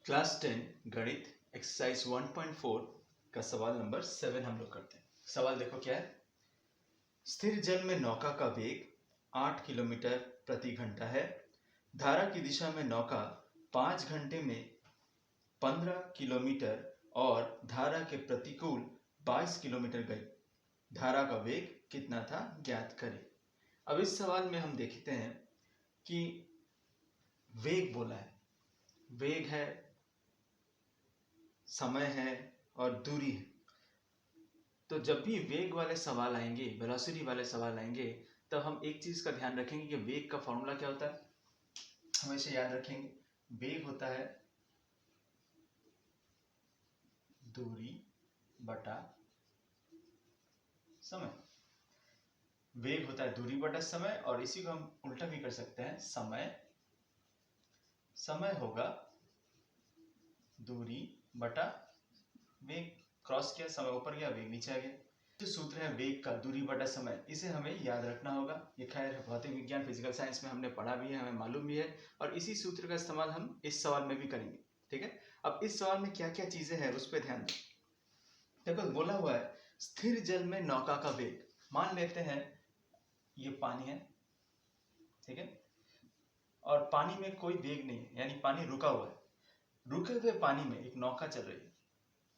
Class 10 गणित exercise 1.4 का सवाल नंबर 7 हम लोग करते हैं। सवाल देखो क्या है। स्थिर जल में नौका का वेग 8 किलोमीटर प्रति घंटा है। धारा की दिशा में नौका 5 घंटे में 15 किलोमीटर और धारा के प्रतिकूल 22 किलोमीटर गई। धारा का वेग कितना था, ज्ञात करें। अब इस सवाल में हम देखते हैं कि वेग बोला है, वेग है, समय है और दूरी है। तो जब भी वेग वाले सवाल आएंगे, वेलोसिटी वाले सवाल आएंगे, तब हम एक चीज का ध्यान रखेंगे कि वेग का फॉर्मूला क्या होता है। हमेशा याद रखेंगे, वेग होता है दूरी बटा समय। वेग होता है दूरी बटा समय, और इसी को हम उल्टा भी कर सकते हैं, समय होगा दूरी बटा वेग। क्रॉस किया, समय ऊपर गया, वेग नीचे आ गया। जो सूत्र है वेग का, दूरी बटा समय, इसे हमें याद रखना होगा। ये खैर भौतिक विज्ञान फिजिकल साइंस में हमने पढ़ा भी है, हमें मालूम भी है, और इसी सूत्र का इस्तेमाल हम इस सवाल में भी करेंगे। ठीक है, अब इस सवाल में क्या क्या चीजें हैं उस पर ध्यान दें। देखो बोला हुआ है स्थिर जल में नौका का वेग। मान लेते हैं ये पानी है, ठीक है, और पानी में कोई वेग नहीं है, यानी पानी रुका हुआ है। रुके हुए पानी में एक नौका चल रही है।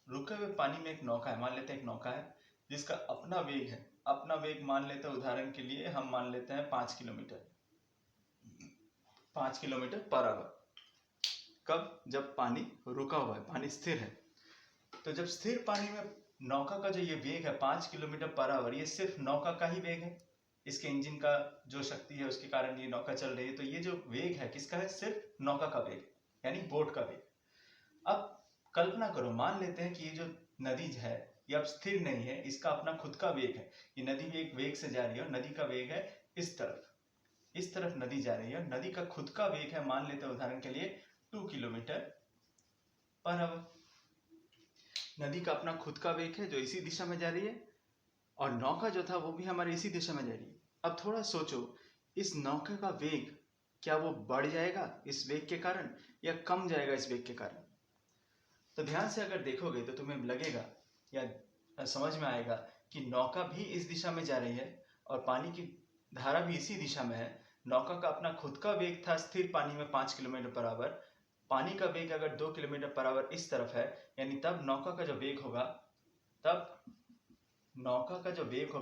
रुके हुए पानी में एक नौका है, मान लेते हैं एक नौका है जिसका अपना वेग है। अपना वेग मान लेते हैं, उदाहरण के लिए हम मान लेते हैं 5 किलोमीटर, 5 किलोमीटर पर आवर। कब? जब पानी रुका हुआ है, पानी स्थिर है। तो जब स्थिर पानी में नौका का जो ये वेग है 5 किलोमीटर पर आवर, ये सिर्फ नौका का ही वेग है। इसके इंजन का जो शक्ति है उसके कारण ये नौका चल रही है। तो ये जो वेग है किसका है? सिर्फ नौका का वेग, यानी बोट का वेग। अब कल्पना करो, मान लेते हैं कि ये जो नदी है ये अब स्थिर नहीं है, इसका अपना खुद का वेग है। ये नदी भी एक वेग से जा रही है और नदी का वेग है इस तरफ नदी जा रही है। नदी का खुद का वेग है, मान लेते हैं उदाहरण के लिए 2 किलोमीटर पर आवर। नदी का अपना खुद का वेग है जो इसी दिशा में जा रही है, और नौका जो था वो भी हमारे इसी दिशा में जा रही है। अब थोड़ा सोचो, इस नौका का वेग क्या वो बढ़ जाएगा इस वेग के कारण, या कम जाएगा इस वेग के कारण? तो ध्यान से अगर देखोगे तो तुम्हें लगेगा या समझ में आएगा कि नौका भी इस दिशा में जा रही है और पानी की धारा भी इसी दिशा में है। नौका का अपना खुद का वेग था स्थिर पानी में 5 किलोमीटर पर आवर। पानी का वेग अगर 2 किलोमीटर पर आवर इस तरफ है, यानी तब नौका का जो वेग होगा,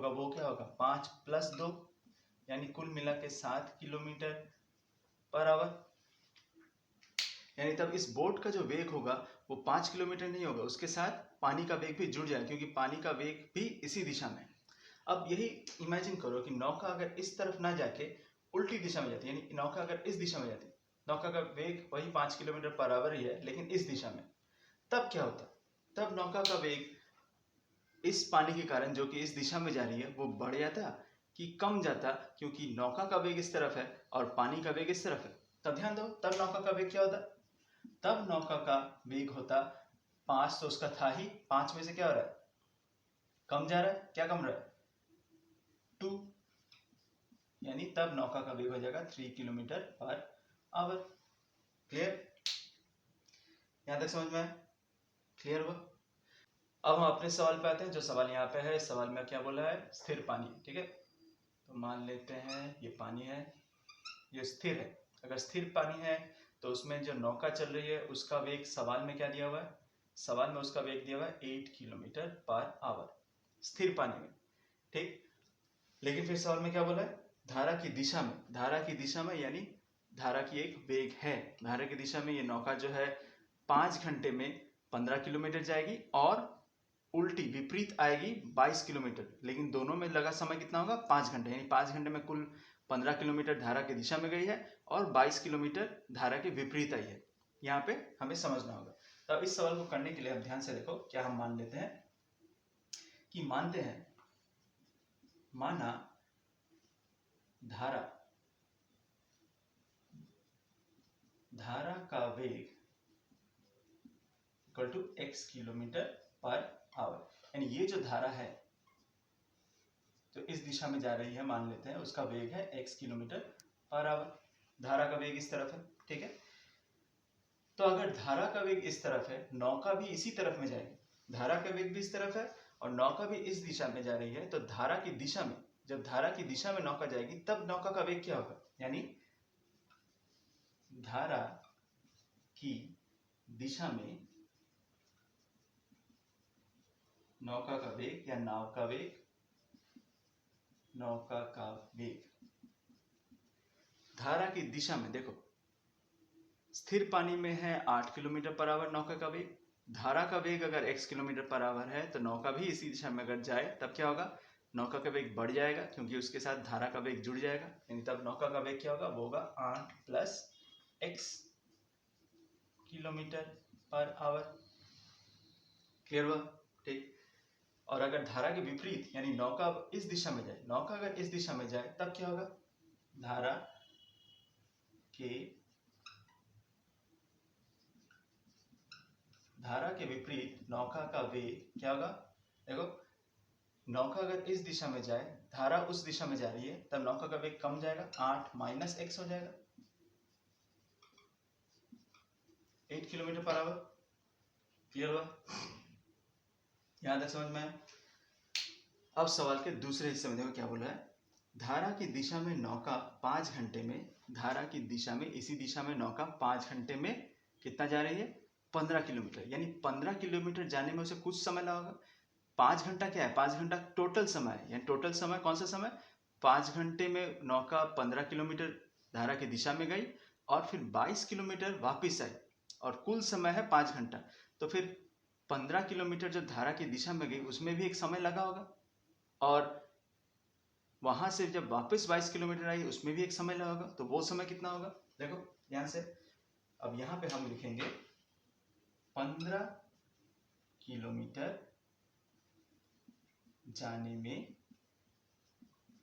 वो क्या होगा? 5 + 2, यानी कुल मिला के 7 किलोमीटर पर आवर। यानी तब इस बोट का जो वेग होगा वो 5 किलोमीटर नहीं होगा, उसके साथ पानी का वेग भी जुड़ जाएगा, क्योंकि पानी का वेग भी इसी दिशा में है। अब यही इमेजिन करो कि नौका अगर इस तरफ ना जाके उल्टी दिशा में जाती, यानी नौका अगर इस दिशा में जाती, नौका का वेग वही 5 किलोमीटर पर आवर ही है लेकिन इस दिशा में, तब क्या होता? तब नौका का वेग इस पानी के कारण जो कि इस दिशा में जा रही है वो बढ़ जाता कि कम जाता, क्योंकि नौका का वेग इस तरफ है और पानी का वेग इस तरफ है। तब ध्यान दो, तब नौका का वेग क्या होता? तब नौका का वेग होता 5, तो उसका था ही, 5 में से क्या हो रहा है? कम जा रहा है। क्या कम रहा है? 2, यानी तब नौका का वेग हो जाएगा 3 किलोमीटर पर आवर। क्लियर? यहां तक समझ में आया? क्लियर हुआ? अब हम अपने सवाल पे आते हैं। जो सवाल यहाँ पे है, सवाल में क्या बोला है? स्थिर पानी। ठीक है, तो मान लेते हैं ये पानी है, ये स्थिर है। अगर स्थिर पानी है तो उसमें जो नौका चल रही है उसका वेग सवाल में क्या दिया हुआ है? सवाल में उसका वेग दिया हुआ है 8 किलोमीटर पर आवर, स्थिर पानी में। ठीक, लेकिन फिर सवाल में क्या बोला है? धारा की दिशा में। धारा की दिशा में यानी धारा की एक वेग है। धारा की दिशा में ये नौका जो है 5 घंटे में 15 किलोमीटर जाएगी और उल्टी विपरीत आएगी 22 किलोमीटर। लेकिन दोनों में लगा समय कितना होगा? 5 घंटे। यानी 5 घंटे में कुल 15 किलोमीटर धारा की दिशा में गई है और 22 किलोमीटर धारा के विपरीत आई है। यहाँ पे हमें समझना होगा। तो अब इस सवाल को करने के लिए हम ध्यान से देखो, क्या हम मान लेते हैं कि मानते हैं, माना धारा का वेग equal to x kilometre per hour. यानी ये जो धारा है जो इस दिशा में जा रही है, मान लेते हैं उसका वेग है x किलोमीटर पर आवर। धारा का वेग इस तरफ है। ठीक है, तो अगर धारा का वेग इस तरफ है, नौका भी इसी तरफ में जाएगी, धारा का वेग भी इस तरफ है और नौका भी इस दिशा में जा रही है, तो धारा की दिशा में, जब धारा की दिशा में नौका जाएगी तब नौका का वेग क्या होगा, यानी धारा की दिशा में नौका का वेग या नाव का वेग, नौका का वेग धारा की दिशा में, देखो स्थिर पानी में है 8 किलोमीटर पर आवर नौका का वेग, धारा का वेग अगर x किलोमीटर पर आवर है तो नौका भी इसी दिशा में अगर जाए तब क्या होगा, नौका का वेग बढ़ जाएगा क्योंकि उसके साथ धारा का वेग जुड़ जाएगा, यानी तब नौका का वेग क्या होगा, वो होगा 8 plus x kilometre per our. Clear हुआ? ठीक। और अगर धारा के विपरीत यानी नौका इस दिशा में जाए, नौका अगर इस दिशा में जाए तब क्या होगा, धारा के विपरीत नौका का वेग क्या होगा, देखो नौका अगर इस दिशा में जाए, धारा उस दिशा में जा रही है, तब नौका का वेग कम जाएगा, 8 माइनस x हो जाएगा, 8 किलोमीटर पर आवर। क्लियर हुआ? यहां तक समझ में आया? अब सवाल के दूसरे हिस्से में देखो क्या बोला है, धारा की दिशा में नौका 5 घंटे में, धारा की दिशा में इसी दिशा में नौका 5 घंटे में कितना जा रही है, 15 किलोमीटर, यानी 15 किलोमीटर जाने में उसे कुछ समय लगेगा। 5 घंटा क्या है, 5 घंटा टोटल समय है, यानी टोटल समय कौन सा समय, 5 घंटे में नौका 15 किलोमीटर धारा की दिशा में गई और फिर 22 किलोमीटर वापिस आई और कुल समय है 5 घंटा, तो फिर 15 किलोमीटर जो धारा की दिशा में गई उसमें भी एक समय लगा होगा और वहां से जब वापस 22 किलोमीटर आई उसमें भी एक समय लगा होगा, तो वो समय कितना होगा, देखो यहां से, अब यहां पे हम लिखेंगे 15 किलोमीटर जाने में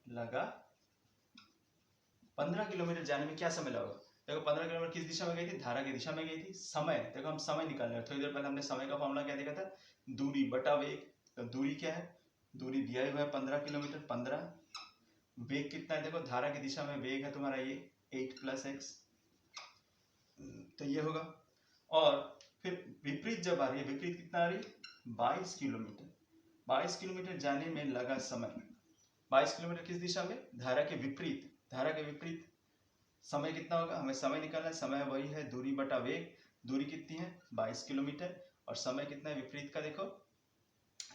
लगा, 15 किलोमीटर जाने में क्या समय लगा, देखो 15 किलोमीटर किस दिशा में गई थी, धारा की दिशा में गई थी। समय, देखो हम समय निकाल रहे हैं, थोड़ी देर पहले हमने समय का फॉर्मूला क्या देखा था, दूरी बटा वेग, तो दूरी क्या है, दूरी दिया हुआ है 15 किलोमीटर, 15, वेग कितना है, देखो धारा की दिशा में वेग है तुम्हारा ये 8 प्लस x, तो ये होगा, और फिर विपरीत जब आ रही है, विपरीत कितना आ रही है 22 किलोमीटर, 22 किलोमीटर जाने में लगा समय, 22 किलोमीटर किस दिशा में, धारा के विपरीत, धारा के विपरीत समय कितना होगा, हमें समय निकालना है, समय वही है दूरी बटा वेग, दूरी कितनी है 22 किलोमीटर और समय कितना है विपरीत का, देखो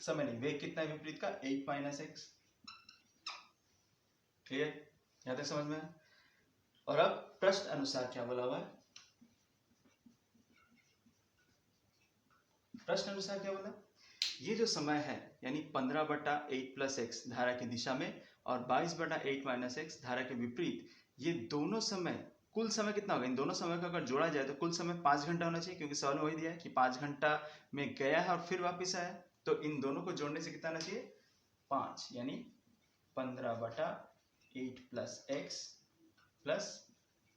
समय नहीं वेग कितना है विपरीत का 8 माइनस x। क्लियर? यहां तक समझ में है? और अब प्रश्न अनुसार क्या बोला हुआ है, प्रश्न अनुसार क्या बोला, ये जो समय है यानी 15 बटा 8 प्लस एक्स धारा की दिशा में और 22 बटा 8 माइनस एक्स धारा के विपरीत, ये दोनों समय, कुल समय कितना होगा, इन दोनों समय का अगर जोड़ा जाए तो कुल समय 5 घंटा होना चाहिए, क्योंकि सवाल में वही दिया है कि 5 घंटा में गया है और फिर वापस आया, तो इन दोनों को जोड़ने से कितना आना चाहिए 5, यानी 15 बटा 8 प्लस एक्स प्लस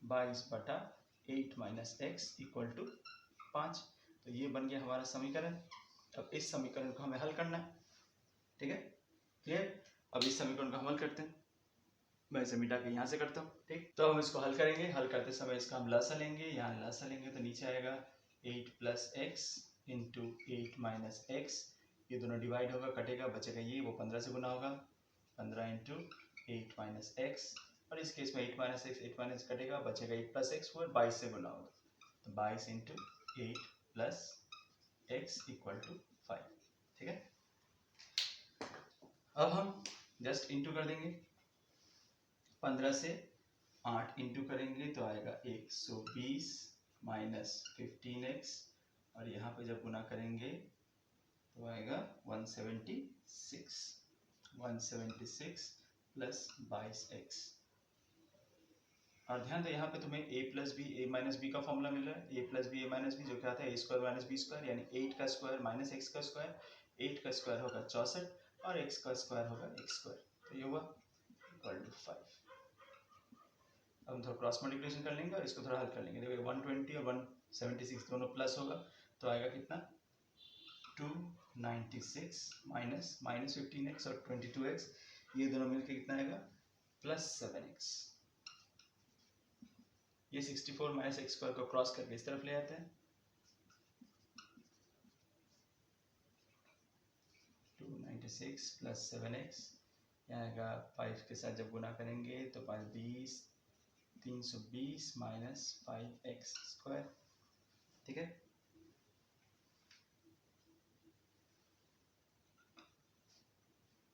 22 बटा 8 माइनस एक्स इक्वल टू 5, तो ये बन गया हमारा समीकरण। अब इस समीकरण को हमें हल करना है, ठीक है? क्लियर? अब इस समीकरण को हम हल करते हैं, मैं इसे मिटा के यहाँ से करता हूँ, ठीक? तो हम इसको हल करेंगे, हल करते समय इसका हम लसा लेंगे, यहाँ लसा लेंगे तो नीचे आएगा 8 plus x into 8 minus x, ये दोनों डिवाइड होगा, कटेगा, बचेगा ये, वो 15 से गुना होगा, 15 इंटू 8 माइनस एक्स, और इस केस में 8 माइनस एक्स, 8 माइनस कटेगा, बचेगा 8 प्लस एक्स, वो 22 से गुना होगा, तो 22 into 8 plus x equal to 5, ठीक है? अब हम जस्ट इंटू कर देंगे, 15 से 8 इंटू करेंगे तो आएगा 120 माइनस 15x, और यहाँ पे जब गुना करेंगे तो आएगा 176 प्लस 22x। और ध्यान दो यहाँ पे तुम्हें a plus B A minus B का फॉर्मूला मिल रहा है, a plus B A minus B जो क्या था a square minus B square, यानी 8 का स्क्वायर माइनस x का स्क्वायर, 8 का स्क्वायर होगा 64 और x का स्क्वायर होगा x स्क्वायर, तो ये हुआ इक्वल टू 5। अब हम थोड़ा क्रॉस मल्टीप्लिकेशन कर लेंगे और इसको थोड़ा हल कर लेंगे, देखो 120 और 176 दोनों प्लस होगा तो आएगा कितना 296 माइनस 15x और 22x, ये दोनों मिलकर कितना आएगा प्लस 7x। ये 64 माइनस एक्स स्क्वायर को क्रॉस करके इस तरफ ले आते हैं, 296 प्लस 7x, यहाँ आएगा 5 के साथ जब गुना करेंगे तो 5 20, 320 माइनस 5x स्क्वायर, ठीक है।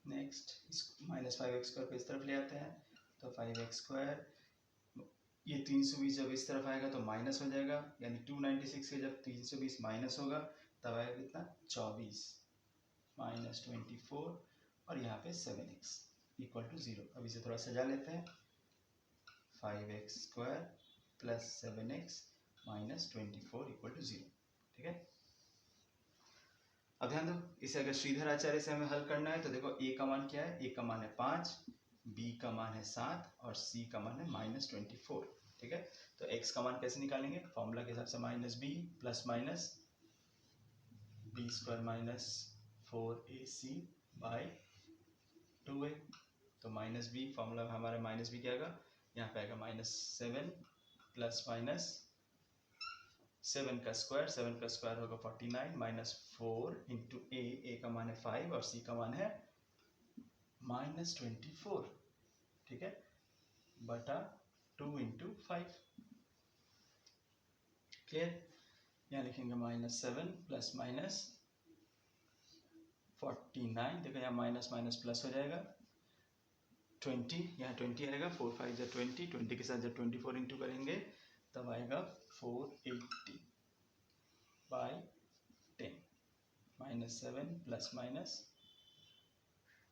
नेक्स्ट माइनस 5x स्क्वायर को इस तरफ ले आते हैं तो 5x स्क्वायर, ये 320 जब इस तरफ आएगा तो माइनस हो जाएगा, यानी 296 से जब 320 माइनस होगा तब आएगा कितना 24 माइनस 24 और यहाँ पे 7x इक्वल टू 0। अब इसे थोड़ा सजा लेते हैं, 5x square plus 7x minus 24 equal to 0, ठीक है। अब ध्यान दो, इसे अगर श्रीधर आचार्य से हमें हल करना है तो देखो a का मान क्या है, a का मान है 5, b का मान है 7 और c का मान है माइनस 24, ठीक है। तो x का मान कैसे निकालेंगे, फॉर्मूला के हिसाब से minus b plus minus b square minus 4ac by 2a, तो माइनस b फॉर्मूला में हमारा माइनस b क्या आएगा, यहाँ पे आएगा माइनस 7 प्लस माइनस 7 का स्क्वायर होगा 49 माइनस 4 इंटू ए का मान है 5 और c का मान है माइनस 24, ठीक है, बटा 2 इंटू 5, क्लियर। यहाँ लिखेंगे माइनस 7 प्लस माइनस 49, देखो यहाँ माइनस माइनस प्लस हो जाएगा 20, यहाँ 20 आएगा, 4 5 जा 20 के साथ जब 24 इंटू करेंगे तब आएगा 480 बाई 10 माइनस 7 प्लस माइनस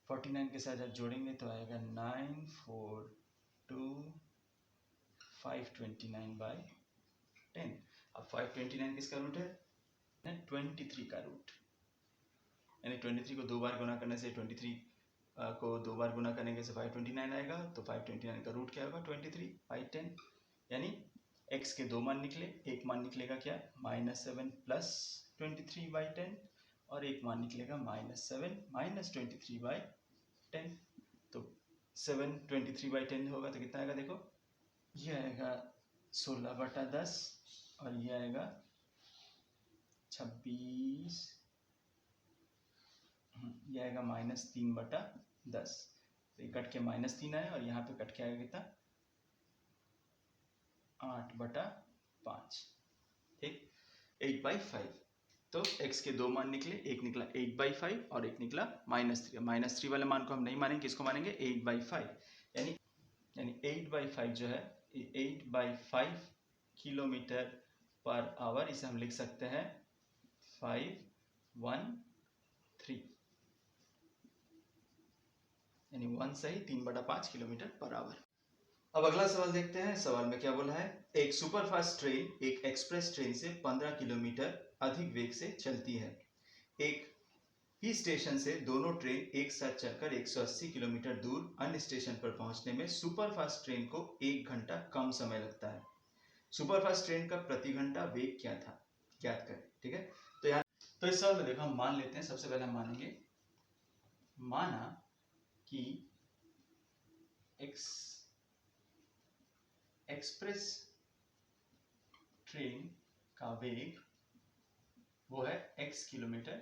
49 के साथ जब जोड़ेंगे तो आएगा 9 4 2 529 बाई 10। अब 529 किसका रूट है, 23 का रूट, यानी 23 को 2 बार गुना करने से 23 को 2 बार गुना करेंगे से 529 आएगा, तो 529 का रूट क्या होगा 23 बाई 10, यानी x के 2 मान निकले, एक मान निकलेगा क्या माइनस 7 प्लस 23 बाई 10 और एक मान निकलेगा माइनस 7 माइनस 23 बाई 10, तो 7 23 बाई 10 होगा तो कितना आएगा, देखो ये आएगा 16 बटा 10 और ये आएगा 26, ये आएगा माइनस 3 बटा 10, तो ये कट के माइनस 3 आया और यहाँ पे कट के आएगा कितना 8 बटा 5, ठीक, 8/5। तो x के 2 मान निकले, एक निकला 8/5 और एक निकला -3 वाले मान को हम नहीं मानेंगे, किसको मानेंगे 8/5, यानी 8/5 जो है 8/5 किलोमीटर पर आवर, इसे हम लिख सकते हैं 513, यानी 1 सही 3/5 किलोमीटर पर आवर। अब अगला सवाल देखते हैं, सवाल में क्या बोला है, एक सुपरफास्ट ट्रेन एक एक्सप्रेस ट्रेन से 15 किलोमीटर अधिक वेग से चलती है। एक ही स्टेशन से दोनों ट्रेन एक साथ चलकर 180 किलोमीटर दूर अन्य स्टेशन पर पहुंचने में सुपरफास्ट ट्रेन को 1 घंटा कम समय लगता है। सुपरफास्ट ट्रेन का प्रति घंटा वेग क्या था, ज्ञात करें, ठीक है। तो इस सवाल में देखो हम मान लेते हैं, सबसे पहले हम मानेंगे, माना कि एक्सप्रेस ट्रेन का वेग वो है x किलोमीटर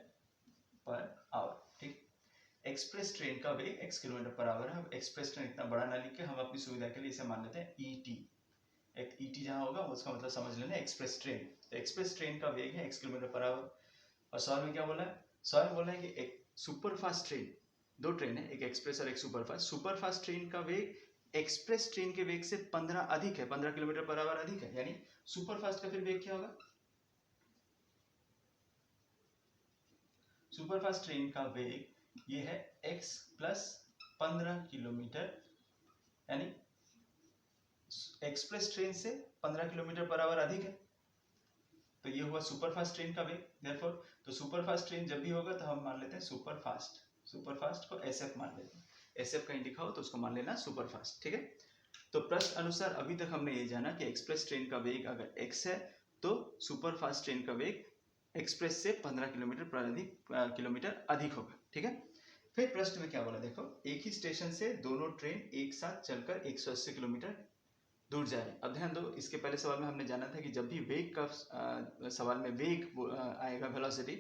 पर आवर, ठीक। एक्सप्रेस ट्रेन का वेग x किलोमीटर पर आवर है। अब एक्सप्रेस ट्रेन इतना बड़ा ना लिख के हम अपनी सुविधा के लिए इसे मान लेते हैं ET, एक ET जहां होगा उसका मतलब समझ लेना एक्सप्रेस ट्रेन। तो एक्सप्रेस ट्रेन का वेग है x किलोमीटर पर आवर। और सवाल में क्या बोला है, सवाल में बोला है कि एक सुपरफास्ट ट्रेन, 2 ट्रेन है, एक एक्सप्रेस और एक सुपरफास्ट। सुपरफास्ट ट्रेन का वेग एक्सप्रेस ट्रेन के वेग से 15 अधिक है, 15 किलोमीटर पर आवर अधिक है, यानी सुपरफास्ट का फिर वेग क्या होगा, सुपरफास्ट ट्रेन का वेग ये है x प्लस 15 किलोमीटर, यानी एक्सप्रेस ट्रेन से 15 किलोमीटर पर आवर अधिक है, तो ये हुआ सुपरफास्ट ट्रेन का वेग। देयरफॉर तो सुपरफास्ट ट्रेन जब भी होगा तो हम मान लेते हैं सुपरफास्ट को SF मान लेते हैं, SF कहीं लिखा हो तो उसको मान लेना सुपरफास्ट, ठीक है। तो प्रश्न अनुसार अभी तक हमने ये जाना कि एक्सप्रेस ट्रेन का वेग अगर x है तो सुपरफास्ट ट्रेन का वेग एक्सप्रेस से 15 किलोमीटर अधिक होगा, ठीक है। फिर प्रश्न में क्या बोला, देखो एक ही स्टेशन से दोनों ट्रेन एक साथ चलकर 180 किलोमीटर दूर जा रहे हैं। अब ध्यान दो, इसके पहले सवाल में हमने जाना था कि जब भी वेग का सवाल में वेग आएगा वेलोसिटी,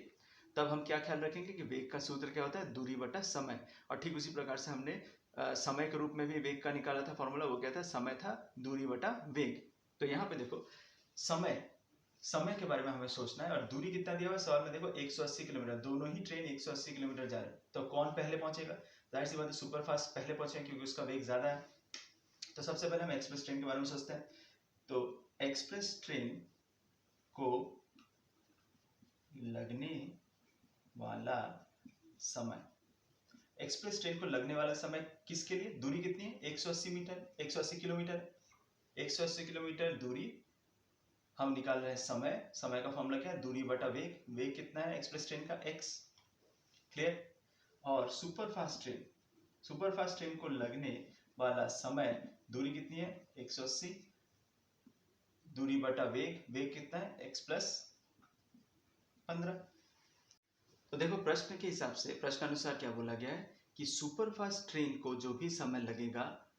तब हम क्या ख्याल रखेंगे कि वेग का सूत्र क्या होता है, दूरी बटा समय। और ठीक उसी प्रकार से हमने समय के रूप में भी वेग का निकाला था फॉर्मूला, वो क्या था, समय था दूरी बटा वेग। तो यहाँ पे देखो समय के बारे में हमें सोचना है, और दूरी कितना दिया हुआ है सवाल में, देखो 180 किलोमीटर, दोनों ही ट्रेन 180 किलोमीटर जा रहे हैं, तो कौन पहले पहुंचेगा, जाहिर सी बात है सुपर फास्ट पहले पहुंचेगा क्योंकि उसका वेग ज्यादा है। तो सबसे पहले हम एक्सप्रेस ट्रेन के बारे में सोचते हैं। तो एक्सप्रेस ट्रेन को लगने वाला समय, एक्सप्रेस ट्रेन को लगने वाला समय किसके लिए, दूरी कितनी है, 180 मीटर, 180 किलोमीटर, 180 किलोमीटर दूरी हम निकाल रहे हैं समय। समय का फॉर्मूला क्या है, दूरी बटा वेग, वेग कितना है एक्सप्रेस ट्रेन का, x। क्लियर। और सुपर फास्ट ट्रेन को लगने वाला समय, दूरी कितनी है 180, दूरी बटा वेग, वेग कितना है x प्लस 15। तो देखो प्रश्न के हिसाब से, प्रश्न अनुसार क्या बोला गया है कि सुपर फास्ट ट्रेन को जो भी समय लगेगा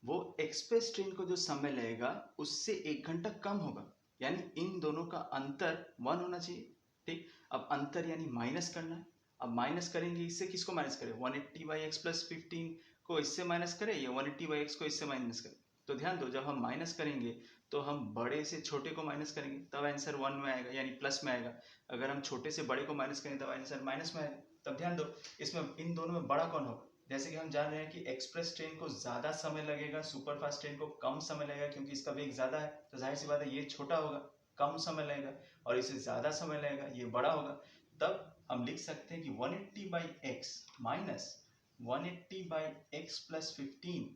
वो एक्सप्रेस ट्रेन को जो समय लगेगा उससे 1 घंटा कम होगा, यानी इन दोनों का अंतर 1 होना चाहिए। ठीक, अब अंतर यानी माइनस करना है। अब माइनस करेंगे, इससे किसको माइनस करें, 180 बाई एक्स प्लस 15 को इससे माइनस करें या 180 बाई एक्स को इससे माइनस करें। तो ध्यान दो, जब हम माइनस करेंगे तो हम बड़े से छोटे को माइनस करेंगे तब आंसर 1 में आएगा, यानी प्लस में आएगा। अगर हम छोटे से बड़े को माइनस करेंगे तब आंसर माइनस में आएगा। तब ध्यान दो, इसमें इन दोनों में बड़ा कौन होगा, जैसे कि हम जान रहे हैं कि एक्सप्रेस ट्रेन को ज्यादा समय लगेगा, सुपर फास्ट ट्रेन को कम समय लगेगा क्योंकि इसका वेग ज्यादा है। तो जाहिर सी बात है ये छोटा होगा, कम समय लगेगा, और इसे ज्यादा समय लगेगा, ये बड़ा होगा। तब हम लिख सकते हैं कि 180 by x minus 180 by x plus 15,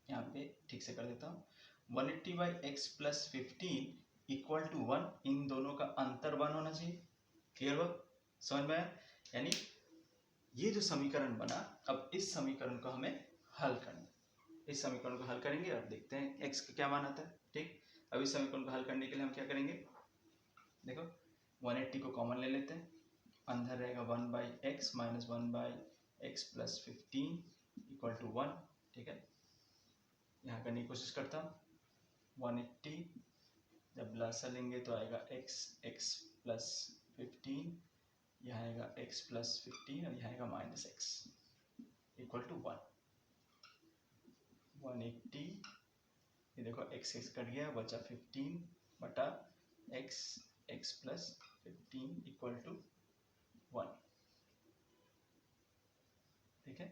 यहाँ पे ठीक से कर देता हूँ, 180 by x plus 15 equal to 1, इन दोनों का अंतर 1 होना चाहिए। क्लियर हुआ, समझ में आया। यानी ये जो समीकरण बना, अब इस समीकरण को हमें हल करना है। इस समीकरण को हल करेंगे, अब देखते हैं x का क्या मान आता है। ठीक, अब इस समीकरण को हल करने के लिए हम क्या करेंगे, देखो 180 को कॉमन ले लेते हैं, अंदर रहेगा 1 by x minus 1 by x plus 15 equal to 1। ठीक है, यहाँ करने की कोशिश करता हूँ, 180 जब लासा लेंगे तो आएगा x प्लस 15, यहाँ आएगा x प्लस 15 और यहाँ आएगा माइनस एक्स इक्वल टू 1। 180, ये देखो x कट गया, बचा 15 बटा x प्लस 15 इक्वल टू 1। ठीक है,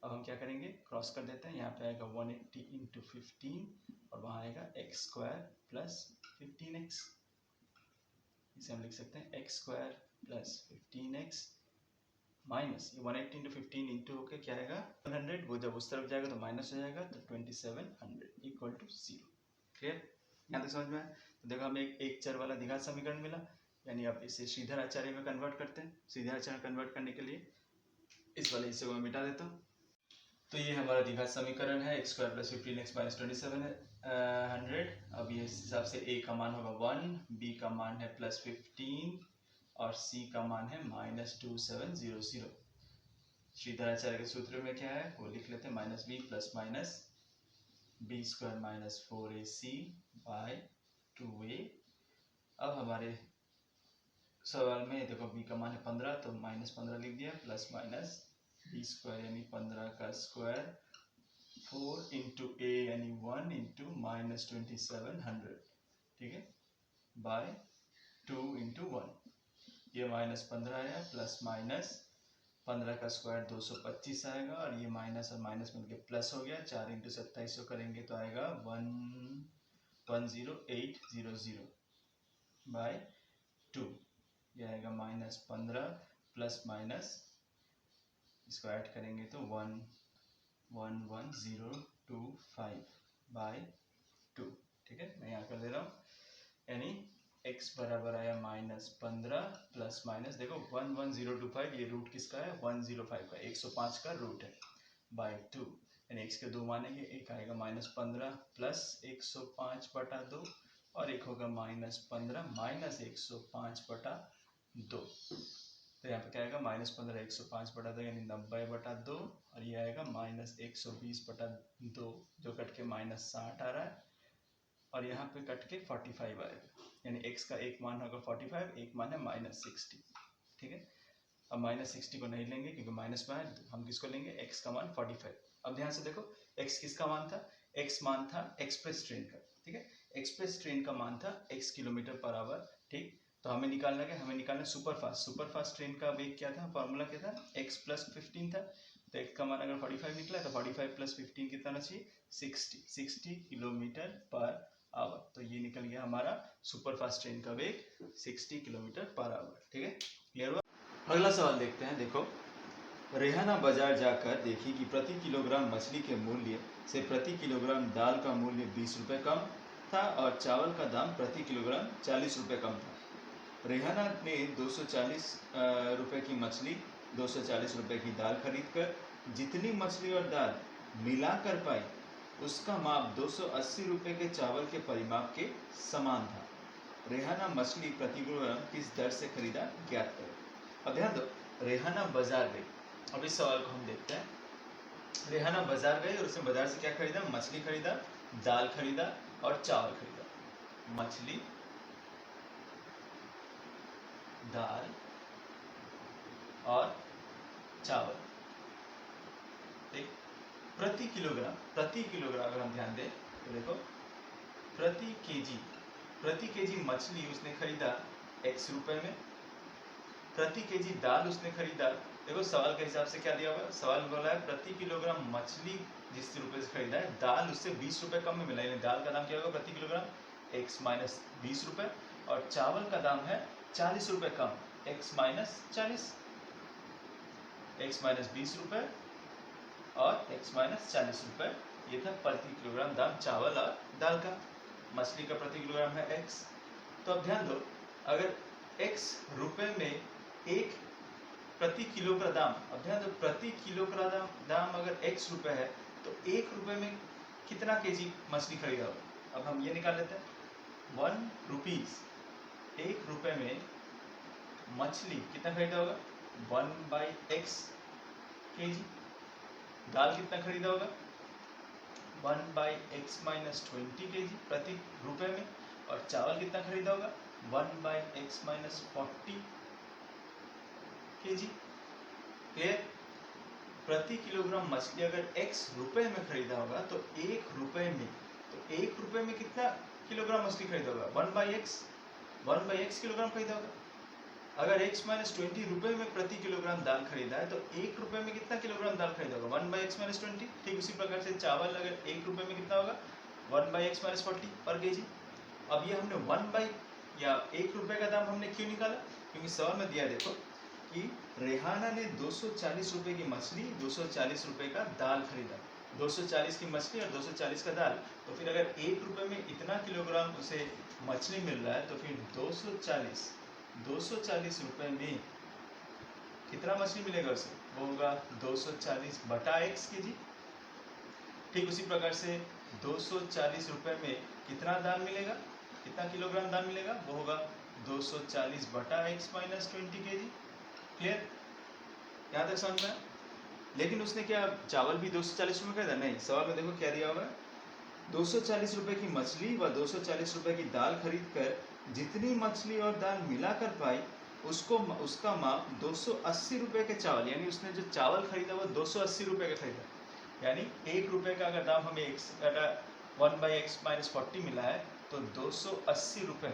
अब हम क्या करेंगे, क्रॉस कर देते हैं, यहाँ पे आएगा 180 इंटू 15 और वहाँ आएगा एक्स स्क्वायर प्लस 15x। इसे हम लिख सकते हैं x square plus 15x minus 180 into 15 into होके क्या आएगा 100, वो जब उस तरफ जाएगा तो माइनस हो जाएगा, तो 2700 इक्वल टू 0। क्लियर, यहाँ तक समझ में आया। तो देखो हमें एक चर वाला द्विघात समीकरण मिला, यानी अब इसे श्रीधर आचार्य में कन्वर्ट करते हैं। श्रीधर आचार्य कन्वर्ट करने के लिए इस वाले हिस्से को मैं मिटा देता हूँ। तो ये हमारा द्विघात समीकरण है, x square plus 15x minus 2700। अब ये इस हिसाब से a का मान होगा 1, b का मान है प्लस 15 और c का मान है माइनस 2700। श्रीधराचार्य के सूत्र में क्या है वो लिख लेते हैं, minus B plus minus B square minus 4ac by 2a। अब हमारे सवाल में देखो b का मान है 15, तो माइनस 15 लिख दिया, प्लस माइनस बी स्क्वायर यानी 15 का स्क्वायर 4 इंटू ए यानी 1 इंटू माइनस 2700। ठीक है, बाय 2 इंटू 1, ये माइनस 15 आया, प्लस माइनस 15 का स्क्वायर 225 आएगा, और ये माइनस और माइनस मिलके प्लस हो गया, 4 इंटू 2700 करेंगे तो आएगा 10800 बाय 2, ये आएगा माइनस 15 प्लस माइनस, इसको ऐड करेंगे तो 11025 बाय 2। ठीक है, मैं यहाँ कर दे रहा हूँ, यानी x बराबर आया माइनस 15 प्लस माइनस, देखो 11025, ये रूट किसका है 105 का, 105 का रूट है, बाय 2, यानी x के दो मानेंगे, एक आएगा माइनस 15 प्लस 105 बटा 2 और एक होगा माइनस 15 माइनस 105 बटा 2। तो यहाँ पे क्या आएगा माइनस 15 105 बटा 2 यानी 90 बटा 2, और ये आएगा माइनस 120 बटा 2 जो कट के माइनस 60 आ रहा है, और यहाँ पे कट के 45 आएगा, यानी x x का एक मान होगा 45, एक मान है -60, ठीक है। अब -60 को नहीं लेंगे क्योंकि माइनस में है, हम किसको लेंगे, x का मान 45। अब ध्यान से देखो x किसका मान था, x मान था एक्सप्रेस ट्रेन का, ठीक है। एक्सप्रेस ट्रेन का मान था x km/h, ठीक। तो हमें निकालना क्या, हमें निकालना सुपर फास्ट ट्रेन का वेग क्या था, फॉर्मूला क्या था, x + 15 था। तो x का मान अगर 45 निकला तो 45 + 15 कितना होना चाहिए, 60 km/h। तो ये निकल गया हमारा सुपरफास्ट ट्रेन का वेग 60 km/h, ठीक है। क्लियर हुआ। अगला सवाल देखते हैं। देखो, रेहाना बाजार जाकर देखी कि प्रति किलोग्राम मछली के मूल्य से प्रति किलोग्राम दाल का मूल्य 20 रुपये कम था और चावल का दाम प्रति किलोग्राम 40 रुपये कम था। रेहाना ने 240 रुपये की मछली, 240 रुपये की दाल खरीदकर जितनी मछली और दाल मिला कर पाई उसका माप 280 रुपये के चावल के परिमाप के समान था। रेहाना मछली प्रति किलोग्राम किस दर से खरीदा, ज्ञात करो। अब ध्यान दो, रेहाना बाजार गई। अब इस सवाल को हम देखते हैं। रेहाना बाजार गई और उसने बाजार से क्या खरीदा, मछली खरीदा, दाल खरीदा और चावल खरीदा। मछली, दाल और चावल, ठीक। प्रति किलोग्राम अगर हम ध्यान दें तो देखो, प्रति केजी मछली उसने खरीदा x रुपए में, प्रति केजी दाल उसने खरीदा, देखो सवाल के हिसाब से क्या दिया हुआ है, सवाल बोला है प्रति किलोग्राम मछली जिस रुपए से खरीदा है, दाल उससे 20 रुपए कम में मिला, यानी दाल का दाम क्या होगा प्रति किलोग्राम, x - 20 रुपए, और चावल का दाम है 40 रुपए कम, x - 40, x - 20 रुपए और x - 40 रुपए। ये था प्रति किलोग्राम दाम चावल और दाल का। मछली का प्रति किलोग्राम है x। तो अब ध्यान दो, अगर x रुपए में एक प्रति किलो का दाम, अब ध्यान दो प्रति किलो का दाम अगर x रुपए है तो 1 रुपए में कितना केजी मछली खरीदा होगा। अब हम ये निकाल लेते हैं, 1 रुपीज, 1 रुपए में मछली कितना खरीदा होगा, 1/x केजी। दाल कितना खरीदा होगा, 1/x - 20 केजी प्रति रुपए में, और चावल कितना खरीदा होगा, 1/x - 40 केजी। क्लियर। प्रति किलोग्राम मछली अगर x रुपए में खरीदा होगा तो 1 रुपए में कितना किलोग्राम मछली खरीदा होगा, 1/x किलोग्राम खरीदा होगा। अगर x - 20 रुपए में प्रति किलोग्राम दाल खरीदा है तो 1 रुपए में कितना किलोग्राम दाल खरीदा होगा, 1/x - 20। ठीक उसी प्रकार से चावल अगर 1 रुपए में कितना होगा, 1/x - 40 पर केजी। अब ये हमने 1 रुपए का दाम हमने क्यों निकाला, क्योंकि सवाल में दिया देखो कि रेहाना ने 240 रुपए की मछली, 240 रुपए का दाल खरीदा, 240 की मछली और 240 का दाल। तो फिर अगर 1 रुपए में इतना किलोग्राम उसे मछली मिल रहा है तो फिर 240 रुपए में कितना मछली मिलेगा उसे, वो होगा 240/x केजी। ठीक उसी प्रकार से 240 रुपए में कितना दाल मिलेगा, कितना किलोग्राम दाल मिलेगा, वो होगा 240/x - 20 केजी। क्लियर, यहाँ तक समझ में। लेकिन उसने क्या चावल भी 240 रुपये खरीदा, नहीं, सवाल में देखो क्या दिया हुआ है, 240 रुपए की मछली व 240 रुपए की दाल खरीद कर जितनी मछली और दाल मिलाकर पाई उसका माप 280 रुपए के चावल, यानी उसने जो चावल खरीदा वो 280 रुपए का खरीदा, यानी 1 रुपए का अगर दाम हमें 1/x - 40 मिला है तो 280 रुपए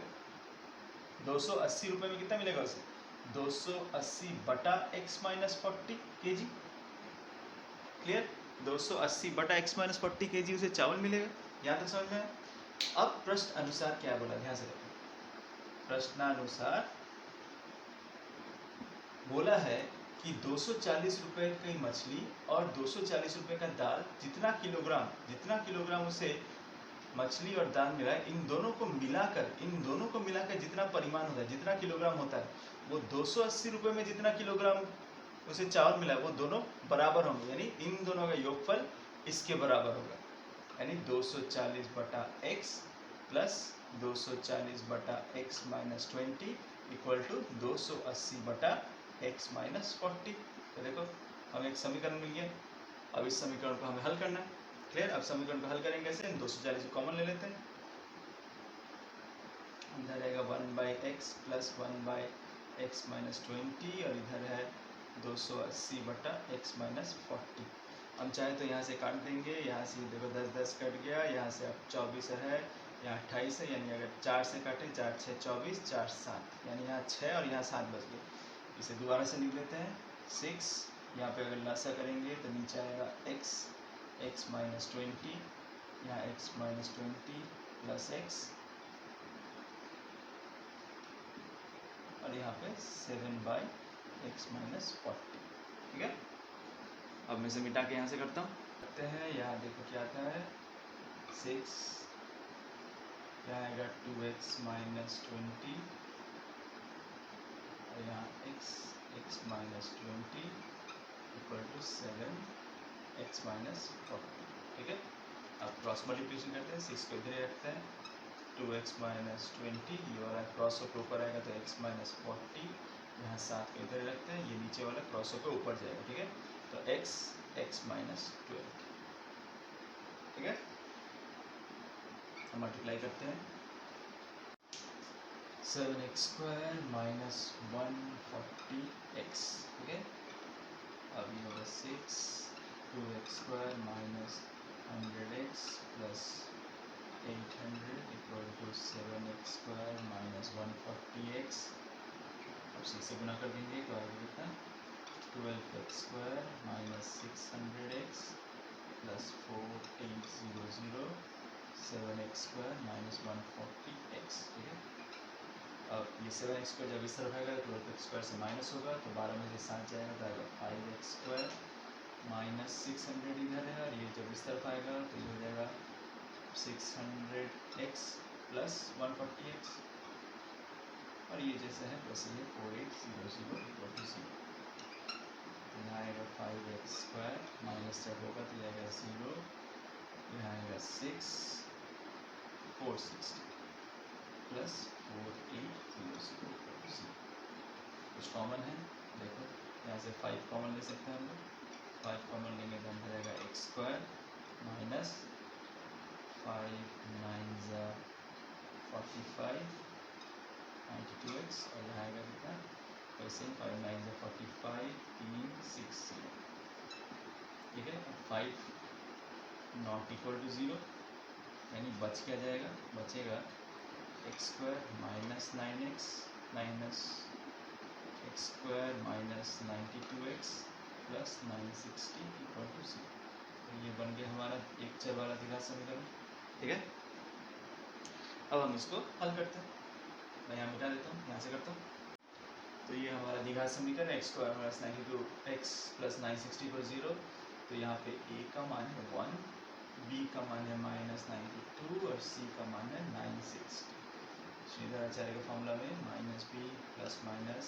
में कितना मिलेगा उसे, 280/x - 40 KG. Clear, 280/x - 40 KG उसे चावल मिलेगा। यहाँ तक समझ में आया। अब प्रश्न अनुसार क्या बोला, ध्यान से देखो, प्रश्नानुसार बोला है कि 240 रुपए की मछली और 240 रुपए का दाल, जितना किलोग्राम उसे मछली और दाल मिला है, इन दोनों को मिलाकर जितना परिमाण होता है, जितना किलोग्राम होता है, वो 280 रुपए में जितना किलोग्राम उसे चावल मिला है वो दोनों बराबर होंगे, यानी इन दोनों का योगफल इसके बराबर होगा, यानी 240/x plus 240/x - 20 equal to 280/x - 40। तो देखो हमें एक समीकरण मिल गया। अब इस समीकरण को हमें हल करना है। क्लियर। अब समीकरण को हल करेंगे कैसे, 240 को कॉमन ले लेते हैं। इधर रहेगा 1/x प्लस 1/x माइनस 20 और इधर है 280/x माइनस 40। हम चाहे तो यहाँ से काट देंगे, यहाँ से देखो 10 कट गया, यहाँ से अब 24 है, यहाँ 28 है, यानी अगर 4 से काटें 4 6 24, 4 7, यानी यहाँ 6 और यहाँ 7 बच गए। इसे दोबारा से लिख लेते हैं 6, यहाँ पे अगर लासा करेंगे तो नीचे आएगा x माइनस 20, यहाँ x माइनस 20 प्लस x और यहाँ पे 7/x माइनस 40। ठीक है, अब मैं इसे मिटा के यहाँ से करता हूँ, करते हैं। यहाँ देखो क्या आता है 6, यहाँ आएगा 2x माइनस 20 और यहाँ x minus 20 equal to 7x minus 40। ठीक है, अब क्रॉस मल्टीप्लिकेशन करते हैं, 6 को इधर रखते हैं, 2x माइनस 20, ये वाला क्रॉस होकर ऊपर आएगा तो x माइनस 40, यहाँ 7 को इधर रखते हैं, ये नीचे वाला क्रॉस होकर ऊपर जाएगा। ठीक है, तो x माइनस 12। ठीक है, हम मल्टीप्लाई करते हैं, 7x स्क्वायर माइनस 140x। ठीक है, अब ये होगा 6, 2x square minus 100x plus 800 equal to 7x square minus 140x। अब 6 से गुना कर देंगे तो आगे कितना, 12x square minus 600x plus 4800 7x square minus 140x। ठीक है, अब ये 7x स्क्वायर जब इस तरफ आएगा तो 12x स्क्वायर से माइनस होगा, तो 12 में से 7 जाएगा तो आएगा 5x स्क्वायर माइनस 600 इधर है, और ये जब इस तरफ आएगा तो ये हो जाएगा 600x प्लस 140x, और ये जैसे है वैसे ही 4800 इक्वल टू 0। यहाँ आएगा 5x स्क्वायर माइनस जब होगा तो आएगा 0, यहाँ आएगा 6 460 प्लस 4800 इक्वल टू 0। कुछ कॉमन है, देखो यहाँ से 5 कॉमन ले सकते हैं हम लोग, 5 कॉमन लेंगे तो अंदर आएगा x स्क्वायर माइनस 5 9 45 92x, और यहाँ आएगा कितना, वैसे ही 5 9 45 360। ठीक है, 5 नॉट इक्वल टू 0, यानी बच क्या जाएगा, बचेगा x square minus 9x minus x square minus 92x plus 960 equal to 0। तो ये बन गया हमारा एक चर वाला द्विघात समीकरण। ठीक है, अब हम इसको हल करते हैं, मैं यहाँ मिटा देता हूँ, यहाँ से करता हूँ। तो ये हमारा द्विघात समीकरण x square minus 92x plus 960 पर 0, तो यहाँ पे a का मान है 1, b का मान है माइनस 92 और c का मान है 960। श्रीधराचार्य के फॉर्मूला में minus B plus minus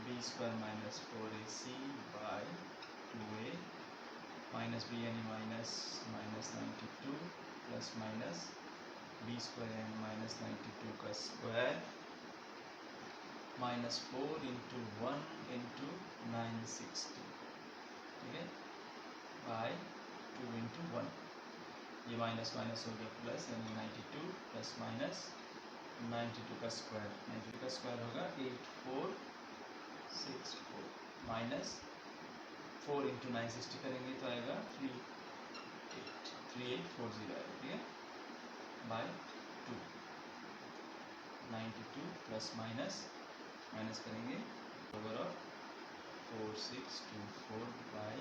B square minus 4ac by 2a minus b यानी minus 92 plus minus B square यानी माइनस 92 का स्क्वायर माइनस 4 इंटू 1 इंटू 960। ठीक है, बाय 2 इंटू 1, ये माइनस माइनस हो गया प्लस, यानी 92 प्लस माइनस 92 का स्क्वायर, 92 का स्क्वायर होगा 8464 माइनस 4 इंटू 960 करेंगे तो आएगा 3840 आएगा। ठीक है, बाय 2, 92 प्लस माइनस माइनस करेंगे ओवर ऑफ 4624 बाई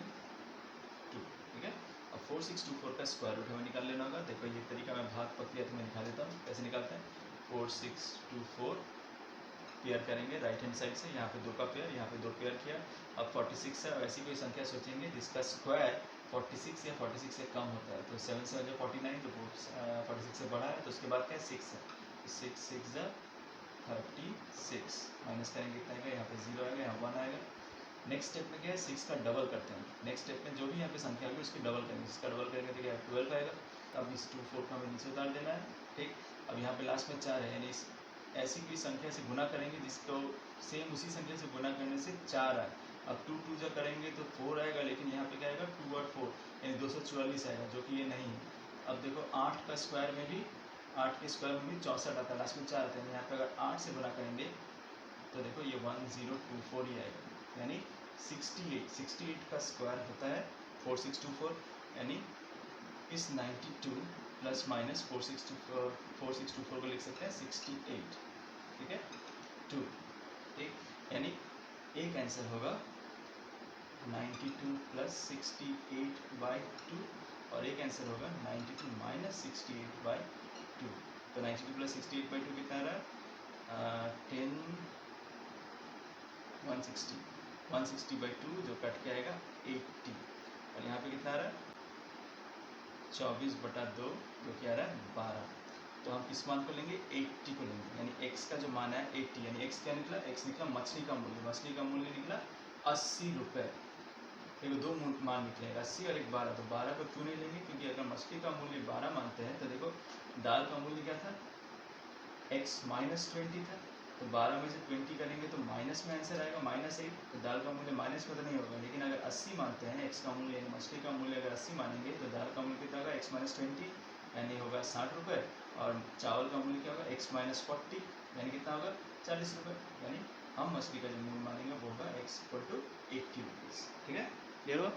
2। ठीक है, अब 4624 का स्क्वायर रूट हमें निकाल लेना होगा। देखो ये तरीका मैं भाग प्रक्रिया तो मैं दिखा देता हूँ कैसे निकालते हैं। 4624 पेयर करेंगे राइट हैंड साइड से, यहाँ पे 2 का पेयर, यहाँ पे 2 पेयर किया। अब 46 है, ऐसी कोई संख्या सोचेंगे जिसका स्क्वायर 46 या 46 से कम होता है, तो 7 से 49, तो 46 से बड़ा है, तो उसके बाद क्या है 6 है, 6 6 36 माइनस करेंगे कितना आएगा, यहाँ पे 0 आएगा, यहाँ 1 आएगा। नेक्स्ट स्टेप में क्या है 6 का डबल करते हैं, नेक्स्ट स्टेप में जो भी यहाँ पे संख्या होगी उसकी डबल करेंगे, इसका डबल करेंगे तो क्या 12 आएगा। अब इस 24 को हमें नीचे उतार देना है। ठीक, अब यहाँ पे लास्ट में 4 है, यानी ऐसी कोई संख्या से गुना करेंगे जिसको सेम उसी संख्या से गुना करने से 4 आए। अब 2 2 जब करेंगे तो 4 आएगा, लेकिन यहाँ पे क्या आएगा 2 और 4 यानी 244 आएगा, जो कि ये नहीं है। अब देखो 8 का स्क्वायर में भी 8 के स्क्वायर में भी 64 आता है, लास्ट में 4 आता है। यहाँ पे अगर 8 से गुना करेंगे तो देखो ये 1024 ही आएगा, यानी 68 का स्क्वायर होता है 4624, यानी इस 92 प्लस माइनस 4624 को लिख सकते हैं 68, ठीक है 2, ठीक, यानी एक आंसर होगा 92 प्लस 68/2 और एक आंसर होगा 92 माइनस 68/2। तो 92 प्लस 68/2 कितना रहा 10 160/2 जो कट के आएगा 80, और यहाँ पे कितना आ रहा है 24/2 जो कि आ रहा है 12। तो हम किस मान को लेंगे 80 को लेंगे, यानी x का जो मान है 80, यानी x क्या निकला, x निकला मछली का मूल्य, मछली का मूल्य निकला 80 रुपये। देखो दो मान निकले 80 और एक 12, तो 12 को क्यों नहीं लेंगे, क्योंकि अगर मछली का मूल्य 12 मानते हैं तो देखो दाल का मूल्य क्या था x माइनस 20 था, तो 12 में से 20 करेंगे तो माइनस में आंसर आएगा -8, तो दाल का मूल्य माइनस में तो नहीं होगा। लेकिन अगर 80 मानते हैं x का मूल्य, यानी मछली का मूल्य अगर 80 मानेंगे तो दाल का मूल्य कितना होगा x माइनस 20, यानी होगा 60 रुपये, और चावल का मूल्य क्या होगा x माइनस 40, यानी कितना होगा 40 रुपये। यानी हम मछली का जो मूल्य मानेंगे वो होगा x इक्वल टू 80 रुपीज़। ठीक है, क्लियर हुआ।